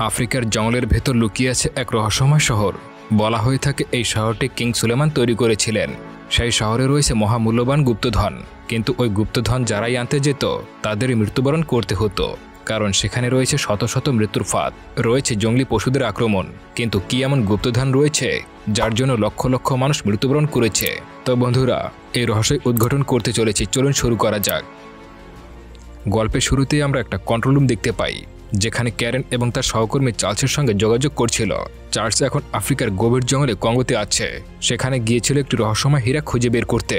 আফ্রিকার জঙ্গলের ভেতর লুকিয়ে আছে এক রহস্যময় শহর। বলা হয়ে থাকে এই শহরটি কিং সুলেমান তৈরি করেছিলেন। সেই শহরে রয়েছে মহামূল্যবান গুপ্তধন, কিন্তু ওই গুপ্তধন যারাই আনতে যেত তাদেরই মৃত্যুবরণ করতে হতো, কারণ সেখানে রয়েছে শত শত মৃত্যুর ফাঁদ, রয়েছে জঙ্গলি পশুদের আক্রমণ। কিন্তু কি এমন গুপ্তধন রয়েছে যার জন্য লক্ষ লক্ষ মানুষ মৃত্যুবরণ করেছে? তো বন্ধুরা, এই রহস্য উদ্ঘাটন করতে চলেছি, চলুন শুরু করা যাক। গল্পের শুরুতেই আমরা একটা কন্ট্রোল রুম দেখতে পাই, যেখানে ক্যারেন এবং তার সহকর্মী চার্লসের সঙ্গে যোগাযোগ করছিল। চার্লস এখন আফ্রিকার গভীর জঙ্গলে কঙ্গোতে আছে। সেখানে গিয়েছিল একটি রহস্যময় হীরা খুঁজে বের করতে।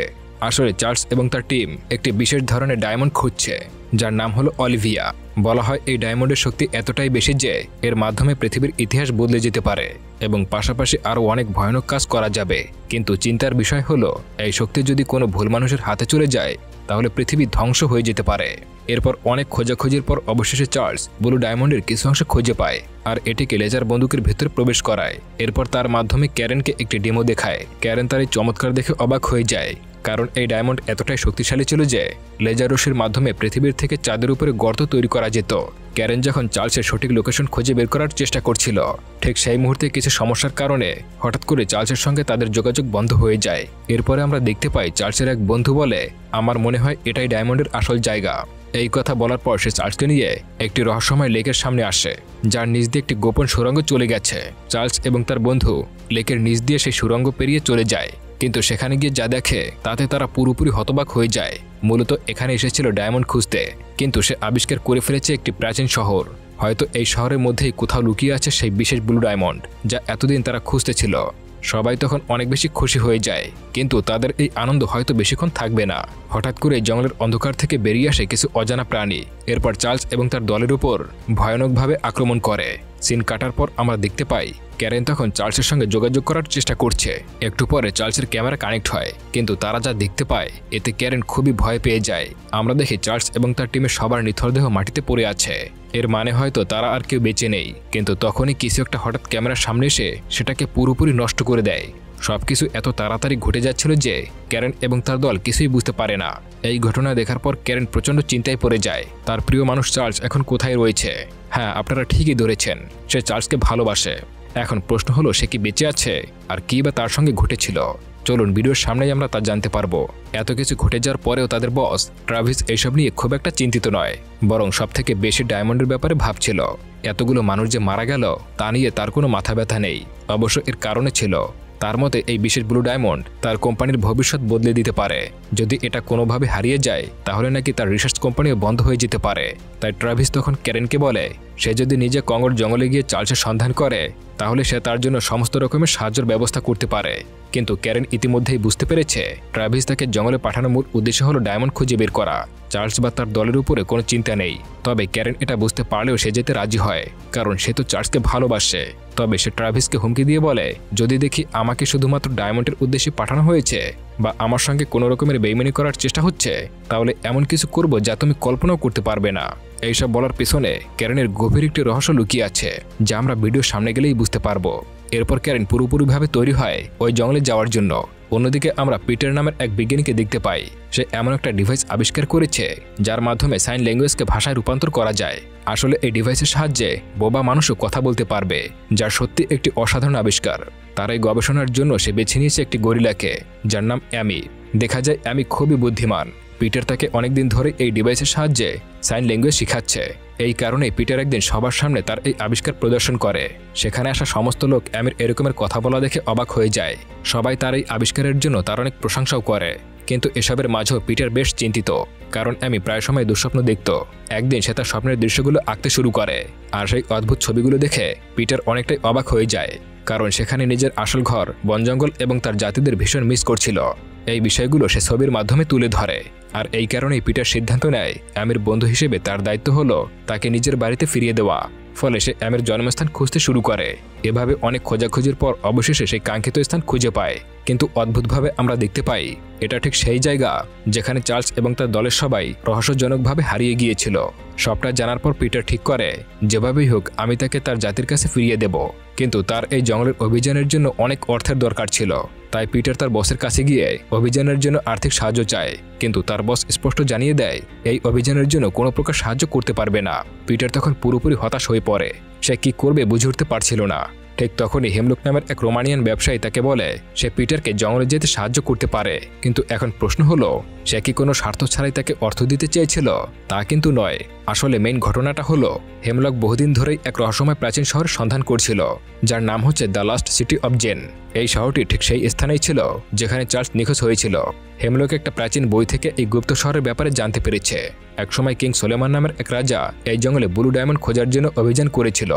আসলে চার্লস এবং তার টিম একটি বিশেষ ধরনের ডায়মন্ড খুঁজছে, যার নাম হলো অলিভিয়া। বলা হয় এই ডায়মন্ডের শক্তি এতটাই বেশি যে এর মাধ্যমে পৃথিবীর ইতিহাস বদলে যেতে পারে এবং পাশাপাশি আরও অনেক ভয়ানক কাজ করা যাবে। কিন্তু চিন্তার বিষয় হলো, এই শক্তি যদি কোনো ভুল মানুষের হাতে চলে যায় তাহলে পৃথিবী ধ্বংস হয়ে যেতে পারে। এরপর অনেক খোঁজাখুঁজির পর অবশেষে চার্লস ব্লু ডায়মন্ডের কিছু অংশ খুঁজে পায় আর এটিকে লেজার বন্দুকের ভেতরে প্রবেশ করায়। এরপর তার মাধ্যমে ক্যারেনকে একটি ডেমো দেখায়। ক্যারেন তার এই চমৎকার দেখে অবাক হয়ে যায়, কারণ এই ডায়মন্ড এতটাই শক্তিশালী ছিল যে লেজার রশ্মির মাধ্যমে পৃথিবীর থেকে চাঁদের উপরে গর্ত তৈরি করা যেত। ক্যারেন যখন চার্লসের সঠিক লোকেশন খুঁজে বের করার চেষ্টা করছিল, ঠিক সেই মুহূর্তে কিছু সমস্যার কারণে হঠাৎ করে চার্লসের সঙ্গে তাদের যোগাযোগ বন্ধ হয়ে যায়। এরপরে আমরা দেখতে পাই চার্লসের এক বন্ধু বলে, আমার মনে হয় এটাই ডায়মন্ডের আসল জায়গা। এই কথা বলার পর সে চার্লসকে নিয়ে একটি রহস্যময় লেকের সামনে আসে, যার নিচ দিয়ে একটি গোপন সুড়ঙ্গ চলে গেছে। চার্লস এবং তার বন্ধু লেকের নিচ দিয়ে সেই সুড়ঙ্গ পেরিয়ে চলে যায়, কিন্তু সেখানে গিয়ে যা দেখে তাতে তারা পুরোপুরি হতবাক হয়ে যায়। মূলত এখানে এসেছিল ডায়মন্ড খুঁজতে, কিন্তু সে আবিষ্কার করে ফেলেছে একটি প্রাচীন শহর। হয়তো এই শহরের মধ্যেই কোথাও লুকিয়ে আছে সেই বিশেষ ব্লু ডায়মন্ড, যা এতদিন তারা খুঁজতেছিল। সবাই তখন অনেক বেশি খুশি হয়ে যায়, কিন্তু তাদের এই আনন্দ হয়তো বেশিক্ষণ থাকবে না। হঠাৎ করে জঙ্গলের অন্ধকার থেকে বেরিয়ে আসে কিছু অজানা প্রাণী। এরপর চার্লস এবং তার দলের উপর ভয়ানকভাবে আক্রমণ করে। সিন কাটার পর আমরা দেখতে পাই ক্যারেন তখন চার্লসের সঙ্গে যোগাযোগ করার চেষ্টা করছে। একটু পরে চার্লসের ক্যামেরা কানেক্ট হয়, কিন্তু তারা যা দেখতে পায় এতে ক্যারেন খুবই ভয় পেয়ে যায়। আমরা দেখি চার্লস এবং তার টিমের সবার নিথর দেহ মাটিতে পড়ে আছে। এর মানে হয়তো তারা আর কেউ বেঁচে নেই। কিন্তু তখনই কিছু একটা হঠাৎ ক্যামেরার সামনে এসে সেটাকে পুরোপুরি নষ্ট করে দেয়। সবকিছু এত তাড়াতাড়ি ঘটে যাচ্ছিল যে ক্যারেন এবং তার দল কিছুই বুঝতে পারে না। এই ঘটনা দেখার পর ক্যারেন প্রচণ্ড চিন্তায় পড়ে যায়। তার প্রিয় মানুষ চার্লস এখন কোথায় রয়েছে? হ্যাঁ, আপনারা ঠিকই ধরেছেন, সে চার্লসকে ভালোবাসে। এখন প্রশ্ন হলো, সে কি বেঁচে আছে? আর কি বা তার সঙ্গে ঘটেছিল? চলুন ভিডিওর সামনেই আমরা তা জানতে পারবো। এত কিছু ঘটে যাওয়ার পরেও তাদের বস ট্রাভিস এইসব নিয়ে খুব একটা চিন্তিত নয়, বরং সবথেকে বেশি ডায়মন্ডের ব্যাপারে ভাবছিল। এতগুলো মানুষ যে মারা গেল তা নিয়ে তার কোনো মাথা ব্যথা নেই। অবশ্য এর কারণে ছিল, তার মতে এই বিশেষ ব্লু ডায়মন্ড তার কোম্পানির ভবিষ্যৎ বদলে দিতে পারে। যদি এটা কোনোভাবে হারিয়ে যায় তাহলে নাকি তার রিসার্চ কোম্পানিও বন্ধ হয়ে যেতে পারে। তাই ট্রাভিস তখন ক্যারেনকে বলে, সে যদি নিজে কঙ্গোর জঙ্গলে গিয়ে চার্লসের সন্ধান করে তাহলে সে তার জন্য সমস্ত রকমের সাহায্যের ব্যবস্থা করতে পারে। কিন্তু ক্যারেন ইতিমধ্যেই বুঝতে পেরেছে ট্রাভিস তাকে জঙ্গলে পাঠানোর মূল উদ্দেশ্য হলো ডায়মন্ড খুঁজে বের করা। চার্লস বা তার দলের উপরে কোনো চিন্তা নেই। তবে ক্যারেন এটা বুঝতে পারলেও সে যেতে রাজি হয়, কারণ সে তো চার্লসকে ভালোবাসে। তবে সে ট্রাভিসকে হুমকি দিয়ে বলে, যদি দেখি আমাকে শুধুমাত্র ডায়মন্ডের উদ্দেশ্যে পাঠানো হয়েছে বা আমার সঙ্গে কোনো রকমের বেইমানি করার চেষ্টা হচ্ছে, তাহলে এমন কিছু করব যা তুমি কল্পনাও করতে পারবে না। এইসব বলার পেছনে ক্যারেনের গভীর একটি রহস্য লুকিয়ে আছে, যা আমরা ভিডিওর সামনে গেলেই বুঝতে পারবো। এরপর ক্যারেন পুরোপুরিভাবে তৈরি হয় ওই জঙ্গলে যাওয়ার জন্য। অন্যদিকে আমরা পিটার নামের এক বিজ্ঞানীকে দেখতে পাই। সে এমন একটা ডিভাইস আবিষ্কার করেছে যার মাধ্যমে সাইন ল্যাঙ্গুয়েজকে ভাষায় রূপান্তর করা যায়। আসলে এই ডিভাইসের সাহায্যে বোবা মানুষও কথা বলতে পারবে, যা সত্যি একটি অসাধারণ আবিষ্কার। তার এই গবেষণার জন্য সে বেছে নিয়েছে একটি গরিলাকে, যার নাম অ্যামি। দেখা যায় অ্যামি খুবই বুদ্ধিমান। পিটার তাকে অনেকদিন ধরে এই ডিভাইসের সাহায্যে সাইন ল্যাঙ্গুয়েজ শিখাচ্ছে। এই কারণে পিটার একদিন সবার সামনে তার এই আবিষ্কার প্রদর্শন করে। সেখানে আসা সমস্ত লোক অ্যামির এরকমের কথা বলা দেখে অবাক হয়ে যায়। সবাই তার এই আবিষ্কারের জন্য তার অনেক প্রশংসাও করে। কিন্তু এসবের মাঝেও পিটার বেশ চিন্তিত, কারণ অ্যামি প্রায় সময় দুঃস্বপ্ন দেখত। একদিন সে তার স্বপ্নের দৃশ্যগুলো আঁকতে শুরু করে, আর সেই অদ্ভুত ছবিগুলো দেখে পিটার অনেকটাই অবাক হয়ে যায়, কারণ সেখানে নিজের আসল ঘর, বনজঙ্গল এবং তার জাতিদের ভীষণ মিস করছিল। এই বিষয়গুলো সে ছবির মাধ্যমে তুলে ধরে, আর এই কারণেই পিটার সিদ্ধান্ত নেয় অ্যামির বন্ধু হিসেবে তার দায়িত্ব হলো তাকে নিজের বাড়িতে ফিরিয়ে দেওয়া। ফলে সে অ্যামির জন্মস্থান খুঁজতে শুরু করে। এভাবে অনেক খোঁজাখুঁজির পর অবশেষে সেই কাঙ্ক্ষিত স্থান খুঁজে পায়। কিন্তু অদ্ভুতভাবে আমরা দেখতে পাই এটা ঠিক সেই জায়গা যেখানে চার্লস এবং তার দলের সবাই রহস্যজনকভাবে হারিয়ে গিয়েছিল। সবটা জানার পর পিটার ঠিক করে, যেভাবেই হোক আমি তাকে তার জাতির কাছে ফিরিয়ে দেব। কিন্তু তার এই জঙ্গলের অভিযানের জন্য অনেক অর্থের দরকার ছিল। তাই পিটার তার বসের কাছে গিয়ে অভিযানের জন্য আর্থিক সাহায্য চায়, কিন্তু তার বস স্পষ্ট জানিয়ে দেয় এই অভিযানের জন্য কোনো প্রকার সাহায্য করতে পারবে না। পিটার তখন পুরোপুরি হতাশ হয়ে পড়ে, সে কি করবে বুঝে উঠতে পারছিল না। ঠিক তখনই হেমলক নামের এক রোমানিয়ান ব্যবসায়ী তাকে বলে সে পিটারকে জঙ্গলে যেতে সাহায্য করতে পারে, কিন্তু এখন প্রশ্ন হলো সে কি কোনো স্বার্থ ছাড়াই তাকে অর্থ দিতে চেয়েছিল? তা কিন্তু নয়। আসলে মেইন ঘটনাটা হলো হেমলক বহুদিন ধরেই এক রহস্যময় প্রাচীন শহরের সন্ধান করছিল, যার নাম হচ্ছে the last city of Zen. এই শহরটি ঠিক সেই স্থানেই ছিল যেখানে চার্লস নিখোঁজ হয়েছিল। হেমলক একটা প্রাচীন বই থেকে এই গুপ্ত শহরের ব্যাপারে জানতে পেরেছে। একসময় কিং সুলেমান নামের এক রাজা এই জঙ্গলে ব্লু ডায়মন্ড খোঁজার জন্য অভিযান করেছিল।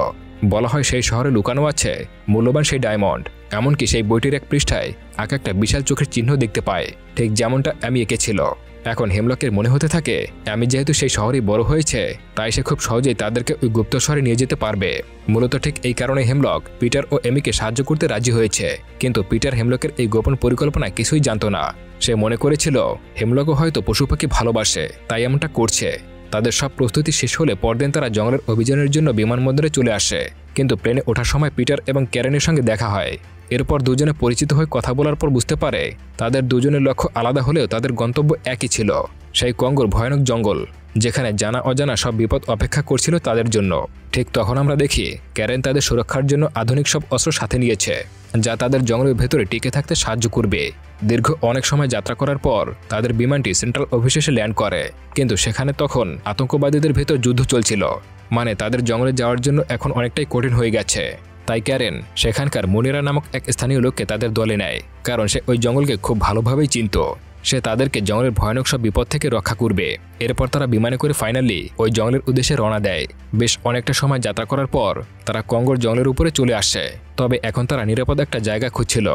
বলা হয় সেই শহরে লুকানো আছে মূল্যবান সেই ডায়মন্ড। এমনকি সেই বইটির এক পৃষ্ঠায় আঁকা একটা বিশাল চোখের চিহ্ন দেখতে পায়, ঠিক যেমনটা অ্যামি এঁকেছিল। এখন হেমলকের মনে হতে থাকে অ্যামি যেহেতু সেই শহরেই বড় হয়েছে, তাই সে খুব সহজেই তাদেরকে ওই গুপ্ত শহরে নিয়ে যেতে পারবে। মূলত ঠিক এই কারণে হেমলক পিটার ও এমিকে সাহায্য করতে রাজি হয়েছে। কিন্তু পিটার হেমলকের এই গোপন পরিকল্পনা কিছুই জানত না। সে মনে করেছিল হেমলকও হয়তো পশু পাখি ভালোবাসে, তাই এমনটা করছে। তাদের সব প্রস্তুতি শেষ হলে পরদিন তারা জঙ্গলের অভিযানের জন্য বিমানবন্দরে চলে আসে। কিন্তু প্লেনে ওঠার সময় পিটার এবং ক্যারেনের সঙ্গে দেখা হয়। এরপর দুজনে পরিচিত হয়ে কথা বলার পর বুঝতে পারে তাদের দুজনের লক্ষ্য আলাদা হলেও তাদের গন্তব্য একই ছিল, সেই কঙ্গোর ভয়ানক জঙ্গল, যেখানে জানা অজানা সব বিপদ অপেক্ষা করছিল তাদের জন্য। ঠিক তখন আমরা দেখি ক্যারেন তাদের সুরক্ষার জন্য আধুনিক সব অস্ত্র সাথে নিয়েছে, যা তাদের জঙ্গলের ভেতরে টিকে থাকতে সাহায্য করবে। দীর্ঘ অনেক সময় যাত্রা করার পর তাদের বিমানটি সেন্ট্রাল অফিসে এসে ল্যান্ড করে, কিন্তু সেখানে তখন আতঙ্কবাদীদের ভেতর যুদ্ধ চলছিল। মানে তাদের জঙ্গলে যাওয়ার জন্য এখন অনেকটাই কঠিন হয়ে গেছে। তাই ক্যারেন সেখানকার মুনিরা নামক এক স্থানীয় লোককে তাদের দলে নেয়, কারণ সে ওই জঙ্গলকে খুব ভালোভাবেই চিনত। সে তাদেরকে জঙ্গলের ভয়ানক সব বিপদ থেকে রক্ষা করবে। এরপর তারা বিমানে করে ফাইনালি ওই জঙ্গলের উদ্দেশ্যে রওনা দেয়। বেশ অনেকটা সময় যাত্রা করার পর তারা কঙ্গোর জঙ্গলের উপরে চলে আসে। তবে এখন তারা নিরাপদ একটা জায়গা খুঁজছিল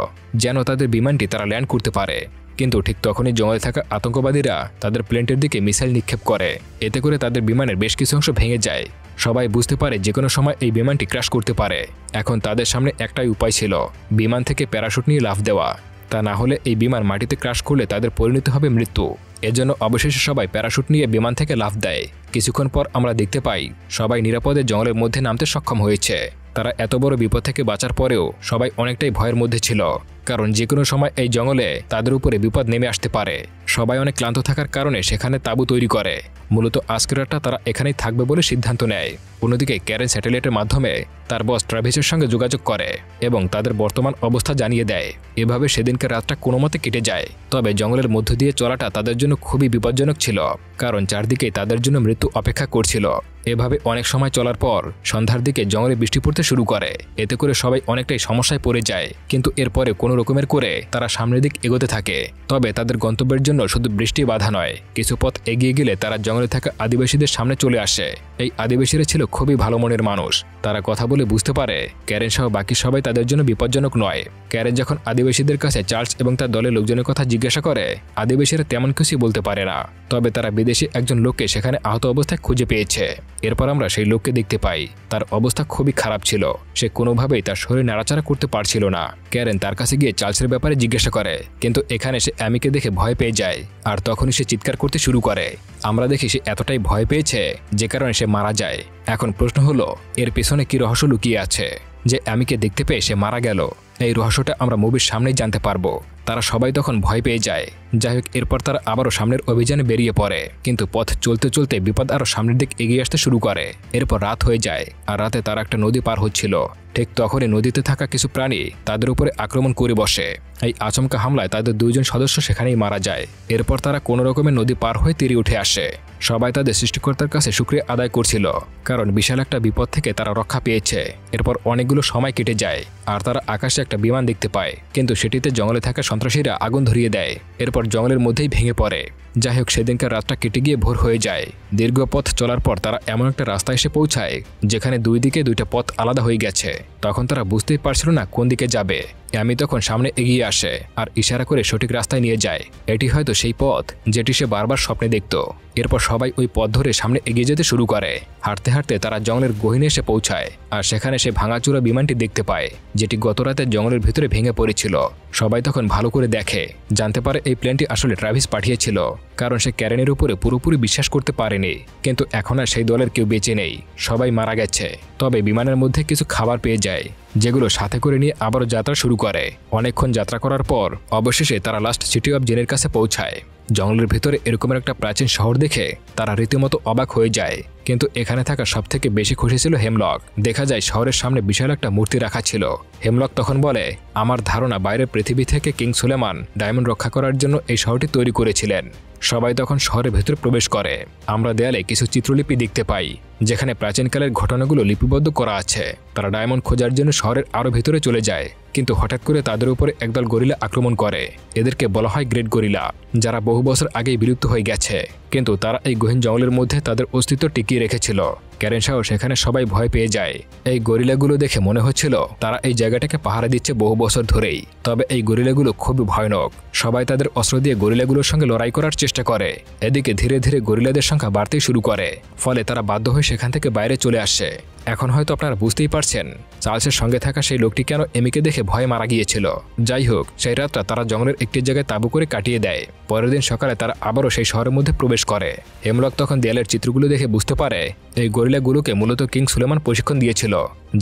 যেন তাদের বিমানটি তারা ল্যান্ড করতে পারে। কিন্তু ঠিক তখনই জঙ্গলে থাকা আতঙ্কবাদীরা তাদের প্লেনটির দিকে মিসাইল নিক্ষেপ করে। এতে করে তাদের বিমানের বেশ কিছু অংশ ভেঙে যায়। সবাই বুঝতে পারে যে কোনো সময় এই বিমানটি ক্র্যাশ করতে পারে। এখন তাদের সামনে একটাই উপায় ছিল, বিমান থেকে প্যারাশুট নিয়ে লাফ দেওয়া। তা না হলে এই বিমান মাটিতে ক্র্যাশ করলে তাদের পরিণতি হবে মৃত্যু। এজন্য অবশেষে সবাই প্যারাশুট নিয়ে বিমান থেকে লাফ দেয়। কিছুক্ষণ পর আমরা দেখতে পাই সবাই নিরাপদে জঙ্গলের মধ্যে নামতে সক্ষম হয়েছে। তারা এত বড় বিপদ থেকে বাঁচার পরেও সবাই অনেকটাই ভয়ের মধ্যে ছিল, কারণ যে কোনো সময় এই জঙ্গলে তাদের উপরে বিপদ নেমে আসতে পারে। সবাই অনেক ক্লান্ত থাকার কারণে সেখানে তাঁবু তৈরি করে। মূলত আজকের রাতটা তারা এখানেই থাকবে বলে সিদ্ধান্ত নেয়। অন্যদিকে ক্যারেন স্যাটেলাইটের মাধ্যমে তার বস ট্রাভিসের সঙ্গে যোগাযোগ করে এবং তাদের বর্তমান অবস্থা জানিয়ে দেয়। এভাবে সেদিনকে রাতটা কোনো মতে কেটে যায়। তবে জঙ্গলের মধ্য দিয়ে চলাটা তাদের জন্য খুবই বিপজ্জনক ছিল, কারণ চারদিকেই তাদের জন্য মৃত্যু অপেক্ষা করছিল। এভাবে অনেক সময় চলার পর সন্ধ্যার দিকে জঙ্গলে বৃষ্টি পড়তে শুরু করে। এতে করে সবাই অনেকটাই সমস্যায় পড়ে যায়। কিন্তু এরপরে কোনো রকমের করে তারা সামনের দিক এগোতে থাকে। তবে তাদের গন্তব্যের জন্য শুধু বৃষ্টি বাধা নয়, কিছু পথ এগিয়ে গেলে তারা জঙ্গলে থাকা আদিবাসীদের সামনে চলে আসে। এই আদিবাসীরা ছিল খুবই ভালো মনের মানুষ। তারা কথা বলে বুঝতে পারে ক্যারেন সহ বাকি সবাই তাদের জন্য বিপজ্জনক নয়। ক্যারেন যখন আদিবাসীদের কাছে চার্লস এবং তার দলের লোকজনের কথা জিজ্ঞাসা করে, আদিবাসীরা তেমন কিছুই বলতে পারে না। তবে তারা বিদেশি একজন লোককে সেখানে আহত অবস্থায় খুঁজে পেয়েছে। এরপর আমরা সেই লোককে দেখতে পাই। তার অবস্থা খুবই খারাপ ছিল। সে কোনোভাবেই তার শরীর নাড়াচাড়া করতে পারছিল না। ক্যারেন তার কাছে গিয়ে চার্লসের ব্যাপারে জিজ্ঞাসা করে, কিন্তু এখানে সে অ্যামিকে দেখে ভয় পেয়ে যায়। আর তখনই সে চিৎকার করতে শুরু করে। আমরা দেখি সে এতটাই ভয় পেয়েছে যে কারণে সে মারা যায়। এখন প্রশ্ন হলো এর পেছনে কি রহস্য লুকিয়ে আছে যে অ্যামিকে দেখতে পেয়ে সে মারা গেল? এই রহস্যটা আমরা মুভির সামনেই জানতে পারবো। তারা সবাই তখন ভয় পেয়ে যায়। যাই হোক, এরপর তারা আবারও সামনের অভিযানে বেরিয়ে পড়ে। কিন্তু পথ চলতে চলতে বিপদ আরও সামনের দিক এগিয়ে আসতে শুরু করে। এরপর রাত হয়ে যায় আর রাতে তারা একটা নদী পার হচ্ছিল। ঠিক তখনই নদীতে থাকা কিছু প্রাণী তাদের উপরে আক্রমণ করে বসে। এই আচমকা হামলায় তাদের দুইজন সদস্য সেখানেই মারা যায়। এরপর তারা কোনো রকমের নদী পার হয়ে তীরে উঠে আসে। সবাই তাদের সৃষ্টিকর্তার কাছে শুকরিয়া আদায় করছিল, কারণ বিশাল একটা বিপদ থেকে তারা রক্ষা পেয়েছে। এরপর অনেকগুলো সময় কেটে যায় আর তারা আকাশে একটা বিমান দেখতে পায়, কিন্তু সেটিতে জঙ্গলে থাকা সন্ত্রাসীরা আগুন ধরিয়ে দেয়। এরপর জঙ্গলের মধ্যেই ভেঙে পড়ে। যাই হোক, সেদিনকার রাতটা কেটে গিয়ে ভোর হয়ে যায়। দীর্ঘ পথ চলার পর তারা এমন একটা রাস্তায় এসে পৌঁছায় যেখানে দুই দিকে দুইটা পথ আলাদা হয়ে গেছে। তখন তারা বুঝতেই পারছিল না কোন দিকে যাবে। অ্যামি তখন সামনে এগিয়ে আসে আর ইশারা করে সঠিক রাস্তায় নিয়ে যায়। এটি হয়তো সেই পথ যেটি সে বারবার স্বপ্নে দেখত। এরপর সবাই ওই পথ ধরে সামনে এগিয়ে যেতে শুরু করে। হাঁটতে হাঁটতে তারা জঙ্গলের গহীনে এসে পৌঁছায় আর সেখানে সে ভাঙাচুরা বিমানটি দেখতে পায়, যেটি গত রাতে জঙ্গলের ভিতরে ভেঙে পড়েছিল। সবাই তখন ভালো করে দেখে, জানতে পারে এই প্লেনটি আসলে ট্রাভিস পাঠিয়েছিল, কারণ সে ক্যারেনের উপরে পুরোপুরি বিশ্বাস করতে পারেনি। কিন্তু এখন আর সেই দলের কেউ বেঁচে নেই, সবাই মারা গেছে। তবে বিমানের মধ্যে কিছু খাবার পেয়ে যায়। যেগুলো সাথে করে নিয়ে আবারও যাত্রা শুরু করে। অনেকক্ষণ যাত্রা করার পর অবশেষে তারা লাস্ট সিটি অফ জিনের কাছে পৌঁছায়। জঙ্গলের ভিতরে এরকমের একটা প্রাচীন শহর দেখে তারা রীতিমতো অবাক হয়ে যায়। কিন্তু এখানে থাকা সবথেকে বেশি খুশি ছিল হেমলক। দেখা যায় শহরের সামনে বিশাল একটা মূর্তি রাখা ছিল। হেমলক তখন বলে, আমার ধারণা বাইরের পৃথিবী থেকে কিং সুলেমান ডায়মন্ড রক্ষা করার জন্য এই শহরটি তৈরি করেছিলেন। সবাই তখন শহরের ভেতরে প্রবেশ করে। আমরা দেয়ালে কিছু চিত্রলিপি দেখতে পাই, যেখানে প্রাচীনকালের ঘটনাগুলো লিপিবদ্ধ করা আছে। তারা ডায়মন্ড খোঁজার জন্য শহরের আরও ভেতরে চলে যায়, কিন্তু হঠাৎ করে তাদের উপরে একদল গরিলা আক্রমণ করে। এদেরকে বলা হয় গ্রেট গরিলা, যারা বহু বছর আগেই বিলুপ্ত হয়ে গেছে, কিন্তু তারা এই গহীন জঙ্গলের মধ্যে তাদের অস্তিত্ব টিকিয়ে রেখেছিল। ক্যারেন সহ সেখানে সবাই ভয় পেয়ে যায়। এই গরিলাগুলো দেখে মনে হচ্ছিল তারা এই জায়গাটাকে পাহারা দিচ্ছে বহু বছর ধরেই। তবে এই গরিলাগুলো খুবই ভয়ানক। সবাই তাদের অস্ত্র দিয়ে গরিলাগুলোর সঙ্গে লড়াই করার চেষ্টা করে। এদিকে ধীরে ধীরে গরিলাদের সংখ্যা বাড়তে শুরু করে, ফলে তারা বাধ্য হয়ে সেখান থেকে বাইরে চলে আসে। এখন হয়তো আপনারা বুঝতেই পারছেন চার্লসের সঙ্গে থাকা সেই লোকটি কেন এমিকে দেখে ভয়ে মারা গিয়েছিল। যাই হোক, সেই রাতটা তারা জঙ্গলের একটি জায়গায় তাঁবু করে কাটিয়ে দেয়। পরের দিন সকালে তারা আবারও সেই শহরের মধ্যে প্রবেশ করে। হেমলক তখন দেয়ালের চিত্রগুলো দেখে বুঝতে পারে এই গরিলাগুলোকে মূলত কিং সুলেমান প্রশিক্ষণ দিয়েছিল,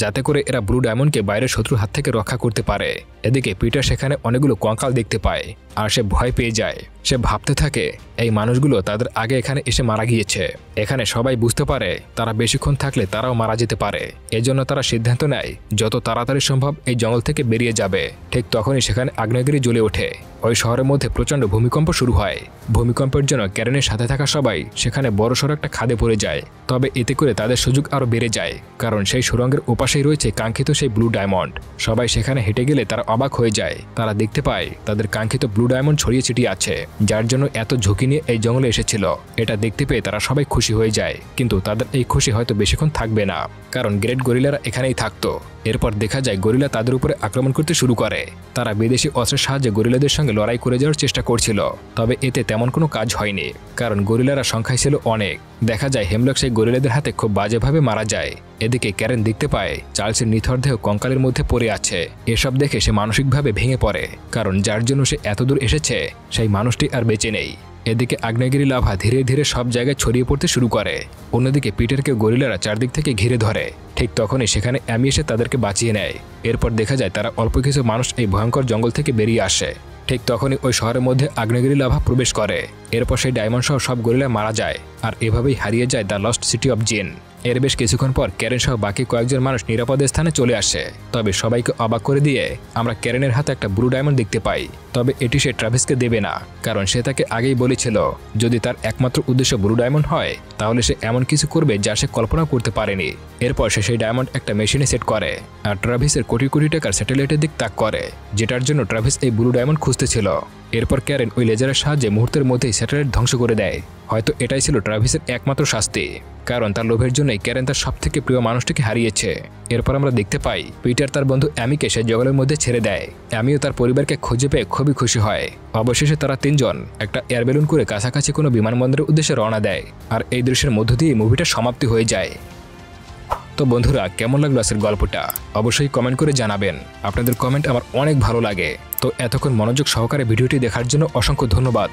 যাতে করে এরা ব্লু ডায়মন্ডকে বাইরের শত্রুর হাত থেকে রক্ষা করতে পারে। এদিকে পিটার সেখানে অনেকগুলো কঙ্কাল দেখতে পায়, আর সে ভয় পেয়ে যায়। সে ভাবতে থাকে এই মানুষগুলো তাদের আগে এখানে এসে মারা গিয়েছে। এখানে সবাই বুঝতে পারে তারা বেশিক্ষণ থাকলে তারাও মারা যেতে পারে। এজন্য তারা সিদ্ধান্ত নেয় যত তাড়াতাড়ি সম্ভব এই জঙ্গল থেকে বেরিয়ে যাবে। ঠিক তখনই সেখানে আগ্নেয়গিরি জ্বলে ওঠে। ওই শহরের মধ্যে প্রচণ্ড ভূমিকম্প শুরু হয়। ভূমিকম্পের জন্য ক্যারেনের সাথে থাকা সবাই সেখানে বড়সড় একটা খাদে পড়ে যায়। তবে এতে করে তাদের সুযোগ আরও বেড়ে যায়, কারণ সেই সুড়ঙ্গের ওপাশেই রয়েছে কাঙ্ক্ষিত সেই ব্লু ডায়মন্ড। সবাই সেখানে হেঁটে গেলে তারা অবাক হয়ে যায়। তারা দেখতে পায় তাদের কাঙ্ক্ষিত ব্লু ডায়মন্ড ছড়িয়ে ছিটিয়ে আছে, যার জন্য এত ঝুঁকি নিয়ে এই জঙ্গলে এসেছিল। এটা দেখতে পেয়ে তারা সবাই খুশি হয়ে যায়, কিন্তু তাদের এই খুশি হয়তো বেশিক্ষণ থাকবে না, কারণ গ্রেট গরিলারা এখানেই থাকতো। এরপর দেখা যায় গরিলা তাদের উপরে আক্রমণ করতে শুরু করে। তারা বিদেশি অস্ত্রের সাহায্যে গরিলাদের সঙ্গে লড়াই করে যাওয়ার চেষ্টা করছিল, তবে এতে তেমন কোনো কাজ হয়নি, কারণ গরিলারা সংখ্যায় ছিল অনেক। দেখা যায় হেমলক সেই গরিলাদের হাতে খুব বাজেভাবে মারা যায়। এদিকে ক্যারেন দেখতে পায় চার্লসের নিথর দেহ কঙ্কালের মধ্যে পড়ে আছে। এসব দেখে সে মানসিকভাবে ভেঙে পড়ে, কারণ যার জন্য সে এতদূর এসেছে সেই মানুষটি আর বেঁচে নেই। এদিকে আগ্নেয়গিরি লাভা ধীরে ধীরে সব জায়গায় ছড়িয়ে পড়তে শুরু করে। অন্যদিকে পিটারকে গরিলারা চারদিক থেকে ঘিরে ধরে। ঠিক তখনই সেখানে অ্যামি এসে তাদেরকে বাঁচিয়ে নেয়। এরপর দেখা যায় তারা অল্প কিছু মানুষ এই ভয়ঙ্কর জঙ্গল থেকে বেরিয়ে আসে। ঠিক তখনই ওই শহরের মধ্যে আগ্নেয়গিরি লাভা প্রবেশ করে। এরপর সেই ডায়মন্ড সহ সব গরিলা মারা যায়, আর এভাবেই হারিয়ে যায় দ্য লস্ট সিটি অফ জিন। এর বেশ কিছুক্ষণ পর ক্যারেন সহ বাকি কয়েকজন মানুষ নিরাপদ স্থানে চলে আসে। তবে সবাইকে অবাক করে দিয়ে আমরা ক্যারেনের হাতে একটা ব্লু ডায়মন্ড দেখতে পাই। তবে এটি সে ট্রাভিসকে দেবে না, কারণ সে তাকে আগেই বলেছিল যদি তার একমাত্র উদ্দেশ্য ব্লু ডায়মন্ড হয় তাহলে সে এমন কিছু করবে যা সে কল্পনা করতে পারেনি। এরপর সে সেই ডায়মন্ড একটা মেশিনে সেট করে, আর ট্রাভিসের কোটি কোটি টাকার স্যাটেলাইটের দিক তাক করে, যেটার জন্য ট্রাভিস এই ব্লু ডায়মন্ড খুঁজতেছিল। এরপর ক্যারেন ওই লেজারের সাহায্যে মুহূর্তের মধ্যেই স্যাটেলাইট ধ্বংস করে দেয়। হয়তো এটাই ছিল ট্রাভিসের একমাত্র শাস্তি, কারণ তার লোভের জন্যই ক্যারেন তার সবথেকে প্রিয় মানুষটিকে হারিয়েছে। এরপর আমরা দেখতে পাই পিটার তার বন্ধু অ্যামিকে সে জঙ্গলের মধ্যে ছেড়ে দেয়। অ্যামিও তার পরিবারকে খুঁজে পেয়ে খুবই খুশি হয়। অবশেষে তারা তিনজন একটা এয়ার বেলুন করে কাছাকাছি কোনো বিমানবন্দরের উদ্দেশ্যে রওনা দেয়, আর এই দৃশ্যের মধ্য দিয়ে মুভিটা সমাপ্তি হয়ে যায়। তো বন্ধুরা, কেমন লাগলো আজকের গল্পটা অবশ্যই কমেন্ট করে জানাবেন। আপনাদের কমেন্ট আমার অনেক ভালো লাগে। তো এতক্ষণ মনোযোগ সহকারে ভিডিওটি দেখার জন্য অসংখ্য ধন্যবাদ।